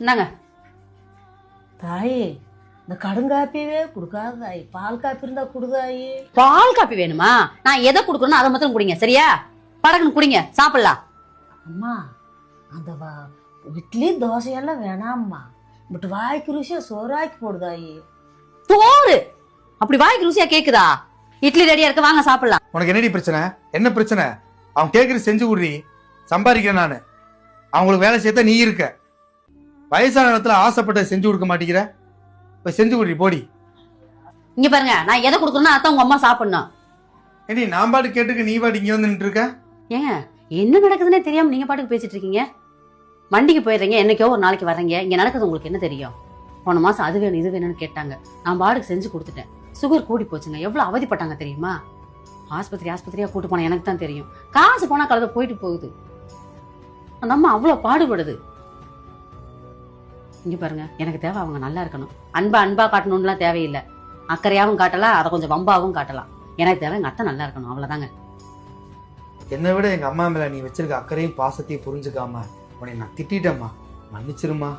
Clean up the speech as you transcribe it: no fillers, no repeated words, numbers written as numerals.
என்னங்க தாயே, இந்த கடுங்காப்பியவே கொடுக்காத தாய். பால் காப்பி இருந்தா குடுதாயி. பால் காப்பி வேணுமா? நான் எதை குடுக்கணும் அதை மட்டும் குடிங்க, சரியா? படக்குன்னு குடிங்க, சாப்பிடலாம். அம்மா, அந்த இட்லி தோசையெல்லாம் வேணாம்மா. பட் வாய்க்கு ருசியா சோறாக்கி போடுதாயி. சோறு அப்படி வாய்க்கு ருசியா கேக்குதா? இட்லி ரெடியா இருக்கு, வாங்க சாப்பிடலாம். உனக்கு என்னடி பிரச்சனை? என்ன பிரச்சனை? அவன் கேட்கறது செஞ்சு குடுறி. சம்பாதிக்கிறேன் நானு. அவங்களுக்கு வேலை செய்ய நீ இருக்க. வயசான நேரத்துல ஆசைப்பட்ட செஞ்சு கொடுக்க மாட்டேங்கிற. போய் செஞ்சு குடுறி போடி. இங்க பாருங்க, நான் எதை கொடுக்கணும்னா அதான் உங்க அம்மா சாப்பிடணும். ஏடி நான் பாட்டு கேட்டுக்கு நீ பாட்டு இங்க வந்து நின்று இருக்க? ஏங்க என்ன நடக்குதுன்னே தெரியாம நீங்க பாட்டுக்கு பேசிட்டு இருக்கீங்க. வண்டிக்கு போயிடுறீங்க, என்னைக்கோ ஒரு நாளைக்கு வர்றீங்க. இங்க நடக்குது உங்களுக்கு என்ன தெரியும்? போன மாசம் அது வேணும் இது வேணும்னு கேட்டாங்க, நான் பாட்டுக்கு செஞ்சு கொடுத்துட்டேன். சுகர் கூடி போச்சுங்க, எவ்வளவு அவதிப்பட்டாங்க தெரியுமா? ஆஸ்பத்திரியா கூட்டு போன எனக்கு தான் தெரியும். காசு போனா கலந்து போயிட்டு போகுது. அந்த அம்மா அவ்வளவு பாடுபடுது. இங்க பாருங்க, எனக்கு தேவை அவங்க நல்லா இருக்கணும். அன்பா காட்டணும்லாம் தேவையில்லை. அக்கறையாவும் காட்டலாம், அதை கொஞ்சம் வம்பாவும் காட்டலாம். எனக்கு தேவை எங்க அத்தை நல்லா இருக்கணும், அவ்வளவுதாங்க. என்னை விட எங்க அம்மா மேல நீ வச்சிருக்க அக்கறையும் பாசத்தையும் புரிஞ்சுக்காம உன்னை நான் திட்டேம்மா. மன்னிச்சிருமா.